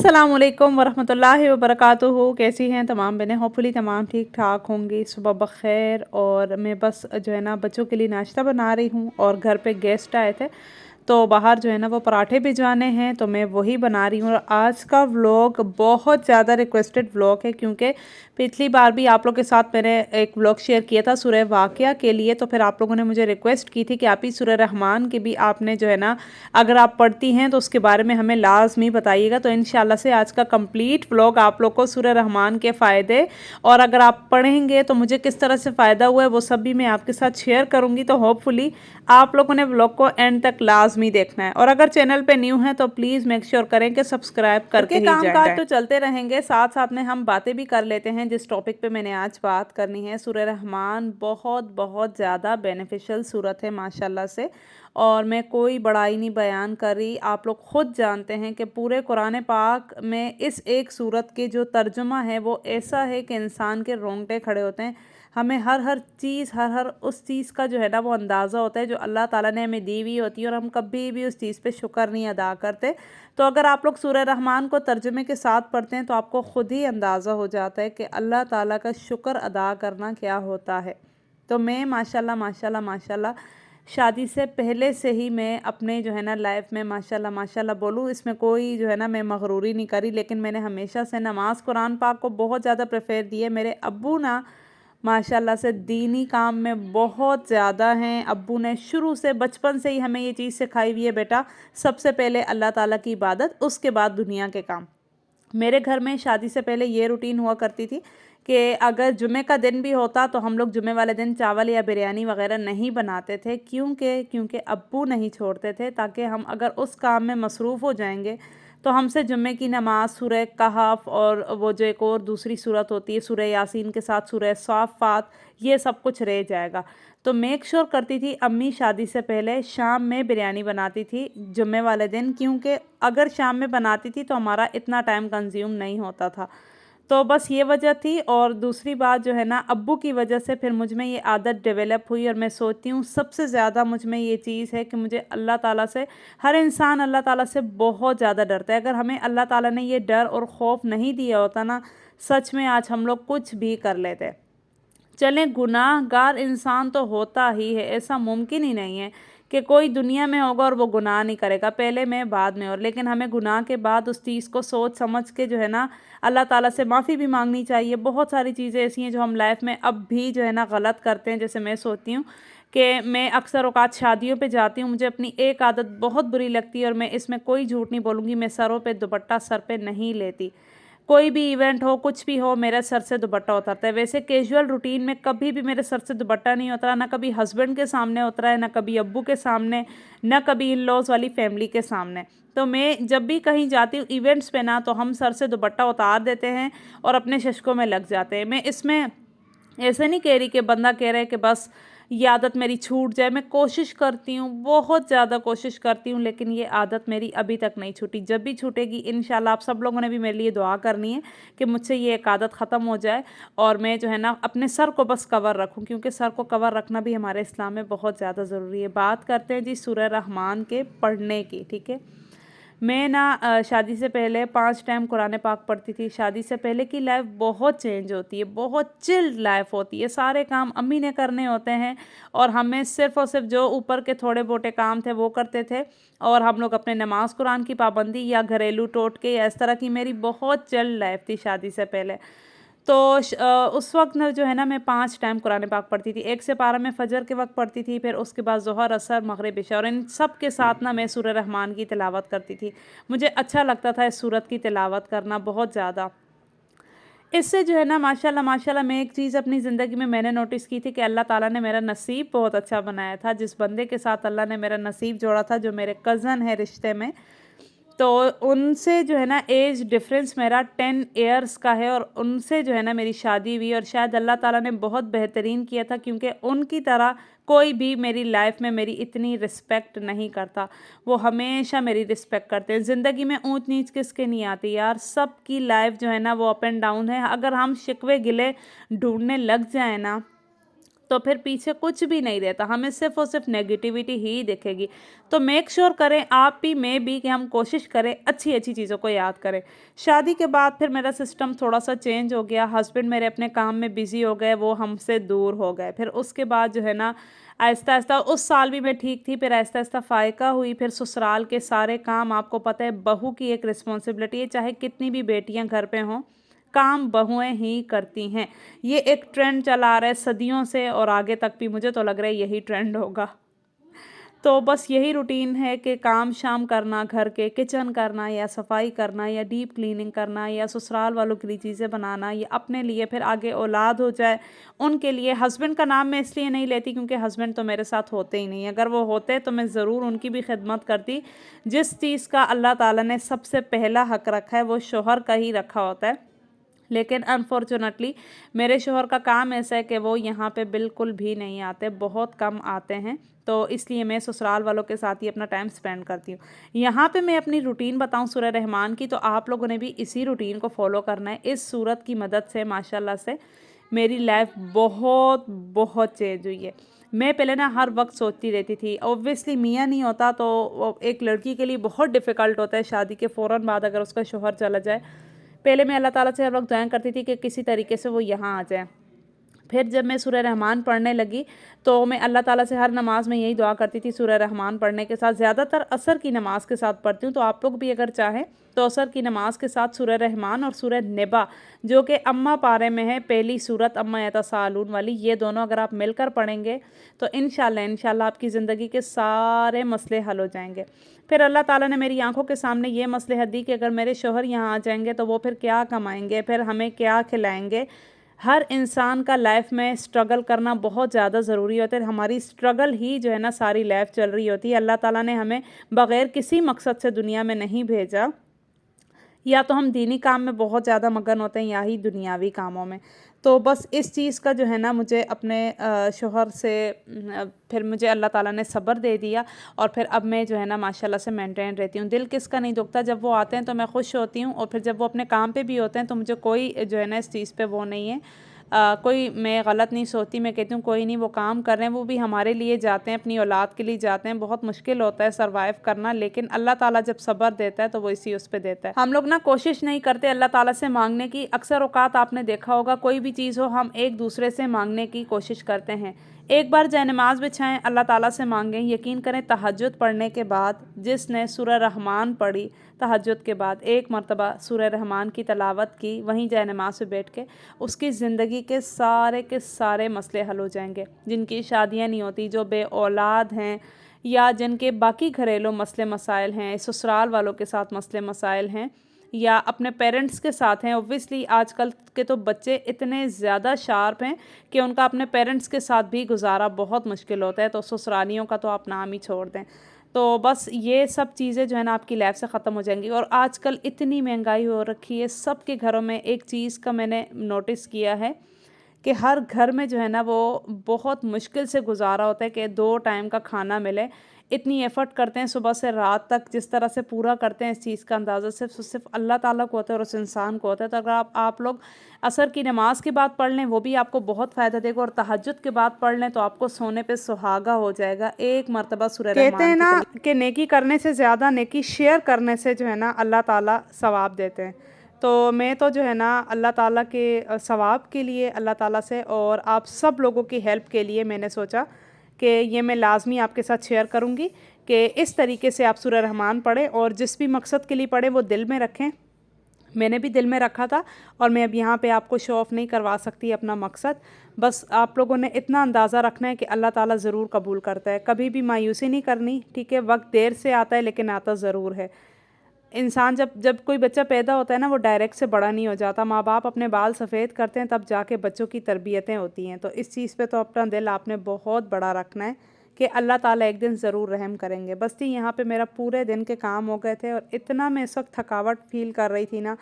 अस्सलाम वालेकुम वरहमतुल्लाहि वबरकातुहू। कैसी हैं तमाम बहनें? होपफुली तमाम ठीक ठाक होंगी। सुबह बखैर। और मैं बस जो है ना बच्चों के लिए नाश्ता बना रही हूँ और घर पे गेस्ट आए थे तो बाहर जो है ना वो पराठे भिजवाने हैं तो मैं वही बना रही हूँ। और आज का व्लॉग बहुत ज़्यादा रिक्वेस्टेड व्लॉग है क्योंकि पिछली बार भी आप लोग के साथ मैंने एक व्लॉग शेयर किया था सूरह वाक़िया के लिए, तो फिर आप लोगों ने मुझे रिक्वेस्ट की थी कि आप ही सूरह रहमान की भी आपने जो है ना अगर आप पढ़ती हैं तो उसके बारे में हमें लाजमी बताइएगा। तो इंशाल्लाह से आज का कंप्लीट व्लॉग आप लोग को सूरह रहमान के फ़ायदे और अगर आप पढ़ेंगे तो मुझे किस तरह से फ़ायदा हुआ है वो सब भी मैं आपके साथ शेयर करूँगी। तो होपफुली आप लोगों ने व्लॉग को एंड तक लाजमी देखना है और अगर चैनल पे न्यू है तो प्लीज़ मेक श्योर करें कि सब्सक्राइब करके ही जाएं। कामकाज तो चलते रहेंगे, साथ साथ में हम बातें भी कर लेते हैं। जिस टॉपिक पे मैंने आज बात करनी है, सूरह रहमान बहुत बहुत ज़्यादा बेनिफिशियल सूरत है माशाल्लाह से। और मैं कोई बड़ाई नहीं बयान कर रही, आप लोग ख़ुद जानते हैं कि पूरे कुरान पाक में इस एक सूरत के जो तर्जुमा है वो ऐसा है कि इंसान के रोंगटे खड़े होते हैं। हमें हर चीज़ हर उस चीज़ का जो है ना वो अंदाज़ा होता है जो अल्लाह ताला ने हमें दी हुई होती है और हम कभी भी उस चीज़ पे शुक्र नहीं अदा करते। तो अगर आप लोग सूरह रहमान को तर्जुमे के साथ पढ़ते हैं तो आपको ख़ुद ही अंदाज़ा हो जाता है कि अल्लाह ताला का शुक्र अदा करना क्या होता है। तो मैं माशाल्लाह माशाल्लाह माशाल्लाह शादी से पहले से ही मैं अपने जो है ना लाइफ में माशाल्लाह माशाल्लाह बोलूँ, इसमें कोई जो है ना मैं मगरूरी नहीं करी, लेकिन मैंने हमेशा से नमाज कुरान पाक को बहुत ज़्यादा प्रेफर दी है। मेरे अब्बू ना माशाल्लाह से दीनी काम में बहुत ज़्यादा हैं। अब्बू ने शुरू से बचपन से ही हमें ये चीज़ सिखाई हुई है, बेटा सबसे पहले अल्लाह ताला की इबादत, उसके बाद दुनिया के काम। मेरे घर में शादी से पहले ये रूटीन हुआ करती थी कि अगर जुमे का दिन भी होता तो हम लोग जुमे वाले दिन चावल या बिरयानी वगैरह नहीं बनाते थे। क्योंकि अब्बू नहीं छोड़ते थे, ताकि हम अगर उस काम में मसरूफ़ हो जाएंगे तो हमसे जुम्मे की नमाज, सूरह कहफ और वो जो एक और दूसरी सूरत होती है सूरह यासीन के साथ सूरह साफ़ात, ये सब कुछ रह जाएगा। तो मेक श्योर करती थी अम्मी शादी से पहले शाम में बिरयानी बनाती थी जुम्मे वाले दिन, क्योंकि अगर शाम में बनाती थी तो हमारा इतना टाइम कंज्यूम नहीं होता था। तो बस ये वजह थी। और दूसरी बात जो है ना, अब्बू की वजह से फिर मुझ में ये आदत डेवलप हुई और मैं सोचती हूँ सबसे ज़्यादा मुझ में ये चीज़ है कि मुझे अल्लाह ताला से, हर इंसान अल्लाह ताला से बहुत ज़्यादा डरता है। अगर हमें अल्लाह ताला ने ये डर और खौफ नहीं दिया होता ना, सच में आज हम लोग कुछ भी कर लेते। चलें, गुनाहगार इंसान तो होता ही है, ऐसा मुमकिन ही नहीं है कि कोई दुनिया में होगा और वो गुनाह नहीं करेगा, पहले मैं बाद में। और लेकिन हमें गुनाह के बाद उस चीज़ को सोच समझ के जो है ना अल्लाह ताला से माफ़ी भी मांगनी चाहिए। बहुत सारी चीज़ें ऐसी हैं जो हम लाइफ में अब भी जो है ना गलत करते हैं। जैसे मैं सोचती हूँ कि मैं अक्सर औकात शादियों पे जाती हूँ, मुझे अपनी एक आदत बहुत बुरी लगती है और मैं इसमें कोई झूठ नहीं बोलूँगी, मैं सरों पे दुपट्टा सर पे नहीं लेती। कोई भी इवेंट हो, कुछ भी हो, मेरे सर से दुपट्टा उतरता है। वैसे कैजुअल रूटीन में कभी भी मेरे सर से दुपट्टा नहीं उतरा, ना कभी हस्बैंड के सामने उतरा है, ना कभी अब्बू के सामने, ना कभी इन लॉज वाली फैमिली के सामने। तो मैं जब भी कहीं जाती हूँ इवेंट्स पे ना, तो हम सर से दुपट्टा उतार देते हैं और अपने शशकों में लग जाते हैं। मैं इसमें ऐसे नहीं कह रही कि बंदा कह रहा है कि बस ये आदत मेरी छूट जाए, मैं कोशिश करती हूँ, बहुत ज़्यादा कोशिश करती हूँ, लेकिन ये आदत मेरी अभी तक नहीं छूटी। जब भी छूटेगी इंशाल्लाह आप सब लोगों ने भी मेरे लिए दुआ करनी है कि मुझसे ये एक आदत ख़त्म हो जाए और मैं जो है ना अपने सर को बस कवर रखूँ, क्योंकि सर को कवर रखना भी हमारे इस्लाम में बहुत ज़्यादा ज़रूरी है। बात करते हैं जी सूरह रहमान के पढ़ने की, ठीक है। मैं ना शादी से पहले 5 टाइम कुरान पाक पढ़ती थी। शादी से पहले की लाइफ बहुत चेंज होती है, बहुत चिल्ड लाइफ होती है। सारे काम अम्मी ने करने होते हैं और हमें सिर्फ़ और सिर्फ जो ऊपर के थोड़े बोटे काम थे वो करते थे। और हम लोग अपने नमाज कुरान की पाबंदी या घरेलू टोटके या इस तरह की, मेरी बहुत चिल्ड लाइफ थी शादी से पहले। तो उस वक़्त ना जो है ना मैं 5 टाइम कुरान पाक पढ़ती थी। 1 से 12 मैं फ़जर के वक़्त पढ़ती थी, फिर उसके बाद ज़ोहर, असर, मग़रिब, इशा, और इन सब के साथ ना मैं सूरह रहमान की तिलावत करती थी। मुझे अच्छा लगता था इस सूरत की तिलावत करना बहुत ज़्यादा। इससे जो है ना माशाल्लाह माशाल्लाह मैं एक चीज़ अपनी ज़िंदगी में मैंने नोटिस की थी कि अल्लाह ताला ने मेरा नसीब बहुत अच्छा बनाया था। जिस बंदे के साथ अल्लाह ने मेरा नसीब जोड़ा था, जो मेरे कज़न है रिश्ते में, तो उनसे जो है ना एज डिफरेंस मेरा 10 इयर्स का है और उनसे जो है ना मेरी शादी हुई। और शायद अल्लाह ताला ने बहुत बेहतरीन किया था, क्योंकि उनकी तरह कोई भी मेरी लाइफ में मेरी इतनी रिस्पेक्ट नहीं करता। वो हमेशा मेरी रिस्पेक्ट करते हैं। ज़िंदगी में ऊंच नीच किसके नहीं आती यार, सबकी लाइफ जो है ना वो अप एंड डाउन है। अगर हम शिकवे गिले ढूंढने लग जाए ना तो फिर पीछे कुछ भी नहीं रहता, हमें सिर्फ और सिर्फ नेगेटिविटी ही दिखेगी। तो मेक श्योर करें आप भी, मैं भी, कि हम कोशिश करें अच्छी अच्छी चीज़ों को याद करें। शादी के बाद फिर मेरा सिस्टम थोड़ा सा चेंज हो गया, हस्बैंड मेरे अपने काम में बिजी हो गए, वो हमसे दूर हो गए। फिर उसके बाद जो है ना आहिस्ता आहिस्ता, उस साल भी मैं ठीक थी, फिर आहिस्ता आहिस्ता फायका हुई। फिर ससुराल के सारे काम, आपको पता है बहू की एक रिस्पॉन्सिबिलिटी है, चाहे कितनी भी बेटियां घर पे हों, काम बहुएं ही करती हैं। ये एक ट्रेंड चला आ रहा है सदियों से, और आगे तक भी मुझे तो लग रहा है यही ट्रेंड होगा। तो बस यही रूटीन है कि काम शाम करना, घर के किचन करना, या सफाई करना, या डीप क्लीनिंग करना, या ससुराल वालों के लिए चीज़ें बनाना, या अपने लिए, फिर आगे औलाद हो जाए उनके लिए। हस्बैंड का नाम मैं इसलिए नहीं लेती क्योंकि हस्बैंड तो मेरे साथ होते ही नहीं, अगर वो होते तो मैं ज़रूर उनकी भी खिदमत करती। जिस चीज़ का अल्लाह ताला ने सबसे पहला हक रखा है वो शोहर का ही रखा होता है। लेकिन अनफॉर्चुनेटली मेरे शोहर का काम ऐसा है कि वो यहाँ पे बिल्कुल भी नहीं आते, बहुत कम आते हैं। तो इसलिए मैं ससुराल वालों के साथ ही अपना टाइम स्पेंड करती हूँ। यहाँ पे मैं अपनी रूटीन बताऊँ सूरह रहमान की, तो आप लोगों ने भी इसी रूटीन को फॉलो करना है। इस सूरत की मदद से माशाल्लाह से मेरी लाइफ बहुत बहुत चेंज हुई है। मैं पहले ना हर वक्त सोचती रहती थी, ऑब्वियसली मियाँ नहीं होता तो एक लड़की के लिए बहुत डिफ़िकल्ट होता है शादी के फ़ौरन बाद अगर उसका शोहर चला जाए। पहले मैं अल्लाह ताला से हर वक्त दुआ करती थी कि किसी तरीके से वो यहाँ आ जाए। फिर जब मैं सूरह रहमान पढ़ने लगी तो मैं अल्लाह ताला से हर नमाज में यही दुआ करती थी। सूरह रहमान पढ़ने के साथ, ज़्यादातर असर की नमाज के साथ पढ़ती हूँ, तो आप लोग भी अगर चाहें तो असर की नमाज के साथ सूरह रहमान और सूरह निबा, जो कि अम्मा पारे में है, पहली सूरत अम्मा यतसालून वाली, ये दोनों अगर आप मिलकर पढ़ेंगे तो इंशाल्लाह आपकी ज़िंदगी के सारे मसले हल हो जाएंगे। फिर अल्लाह ताला ने मेरी आंखों के सामने ये मसले हद दी कि अगर मेरे शोहर यहाँ आ जाएंगे तो वो फिर क्या कमाएंगे, फिर हमें क्या खिलाएंगे। हर इंसान का लाइफ में स्ट्रगल करना बहुत ज़्यादा ज़रूरी होता है। हमारी स्ट्रगल ही जो है ना सारी लाइफ चल रही होती है। अल्लाह ताला ने हमें बग़ैर किसी मकसद से दुनिया में नहीं भेजा। या तो हम दीनी काम में बहुत ज़्यादा मगन होते हैं या ही दुनियावी कामों में। तो बस इस चीज़ का जो है ना मुझे अपने शोहर से फिर मुझे अल्लाह ताला ने सब्र दे दिया, और फिर अब मैं जो है ना माशाल्लाह से मेंटेन रहती हूँ। दिल किसका नहीं दुखता, जब वो आते हैं तो मैं खुश होती हूँ, और फिर जब वो अपने काम पे भी होते हैं तो मुझे कोई जो है ना इस चीज़ पे वो नहीं है, कोई मैं गलत नहीं सोचती। मैं कहती हूँ कोई नहीं, वो काम कर रहे हैं, वो भी हमारे लिए जाते हैं, अपनी औलाद के लिए जाते हैं। बहुत मुश्किल होता है सरवाइव करना, लेकिन अल्लाह ताला जब सब्र देता है तो वो इसी उस पे देता है। हम लोग ना कोशिश नहीं करते अल्लाह ताला से मांगने की। अक्सर औकात आपने देखा होगा कोई भी चीज़ हो हम एक दूसरे से मांगने की कोशिश करते हैं। एक बार जाए नमाज बिछाएं, अल्लाह ताला से मांगें। यकीन करें तहज्जुद पढ़ने के बाद जिसने सूरह रहमान पढ़ी, तहज्जुद के बाद एक मरतबा सूरह रहमान की तलावत की वहीं जाए नमाज पे बैठ के, उसकी ज़िंदगी के सारे मसले हल हो जाएंगे। जिनकी शादियां नहीं होती, जो बे औलाद हैं, या जिनके बाकी घरेलू मसले मसाइल हैं, ससुराल वालों के साथ मसले मसाइल हैं, या अपने पेरेंट्स के साथ हैं। ऑब्वियसली आजकल के तो बच्चे इतने ज़्यादा शार्प हैं कि उनका अपने पेरेंट्स के साथ भी गुजारा बहुत मुश्किल होता है, तो ससुरालियों का तो आप नाम ही छोड़ दें। तो बस ये सब चीज़ें जो है ना आपकी लाइफ से ख़त्म हो जाएंगी। और आजकल इतनी महंगाई हो रखी है, सबके घरों में एक चीज़ का मैंने नोटिस किया है कि हर घर में जो है ना वो बहुत मुश्किल से गुजारा होता है कि 2 टाइम का खाना मिले। इतनी एफ़र्ट करते हैं सुबह से रात तक, जिस तरह से पूरा करते हैं इस चीज़ का अंदाज़ा सिर्फ़ अल्लाह ताला को होता है और उस इंसान को होता है। तो अगर आप लोग असर की नमाज़ के बाद पढ़ लें वो भी आपको बहुत फ़ायदा देगा, और तहज्जुद के बाद पढ़ लें तो आपको सोने पे सुहागा हो जाएगा। एक मरतबा सूरह रहमान कहते हैं ना कि नेकी करने से ज़्यादा नेकी शेयर करने से जो है ना अल्लाह ताला सवाब देते हैं। तो मैं तो जो है ना अल्लाह ताला के सवाब के लिए अल्लाह ताला से और आप सब लोगों की हेल्प के लिए मैंने सोचा कि ये मैं लाजमी आपके साथ शेयर करूँगी कि इस तरीके से आप सूरह रहमान पढ़ें, और जिस भी मकसद के लिए पढ़ें वो दिल में रखें। मैंने भी दिल में रखा था, और मैं अब यहाँ पे आपको शो ऑफ़ नहीं करवा सकती अपना मकसद। बस आप लोगों ने इतना अंदाज़ा रखना है कि अल्लाह ताला ज़रूर कबूल करता है। कभी भी मायूसी नहीं करनी, ठीक है। वक्त देर से आता है लेकिन आता ज़रूर है। इंसान जब जब कोई बच्चा पैदा होता है ना वो डायरेक्ट से बड़ा नहीं हो जाता। माँ बाप अपने बाल सफ़ेद करते हैं तब जाके बच्चों की तरबियतें होती हैं। तो इस चीज़ पे तो अपना दिल आपने बहुत बड़ा रखना है कि अल्लाह ताला एक दिन ज़रूर रहम करेंगे। बस थी यहाँ पे मेरा पूरे दिन के काम हो गए थे, और इतना मैं इस वक्त थकावट फ़ील कर रही थी ना,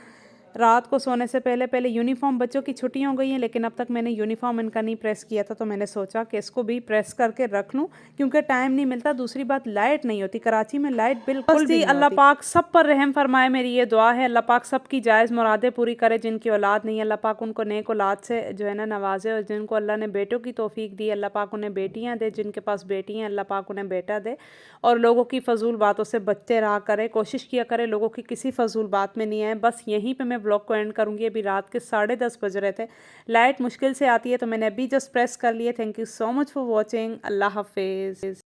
رات کو سونے سے پہلے پہلے یونیفارم بچوں کی چھٹیاں ہو گئی ہیں لیکن اب تک میں نے یونیفارم ان کا نہیں پریس کیا تھا، تو میں نے سوچا کہ اس کو بھی پریس کر کے رکھ لوں کیونکہ ٹائم نہیں ملتا۔ دوسری بات لائٹ نہیں ہوتی کراچی میں، لائٹ بالکل بھی نہیں ہوتی۔ اللہ پاک سب پر رحم فرمائے، میری یہ دعا ہے اللہ پاک سب کی جائز مرادیں پوری کرے۔ جن کی اولاد نہیں ہے اللہ پاک ان کو نیک اولاد سے جو ہے نا نوازے، اور جن کو اللہ نے بیٹوں کی توفیق دی اللہ پاک انہیں بیٹیاں دے، جن کے پاس بیٹی ہیں اللہ پاک انہیں بیٹا دے، اور لوگوں کی فضول باتوں سے بچتے رہا کرے، کوشش کیا کرے لوگوں کی کسی فضول بات میں نہیں آئے۔ بس یہیں پہ میں بلاگ کو اینڈ کروں گی۔ ابھی رات کے 10:30 بج رہے تھے، لائٹ مشکل سے آتی ہے تو میں نے ابھی جسٹ پریس کر لیے۔ Thank you so much for watching, اللہ حافظ۔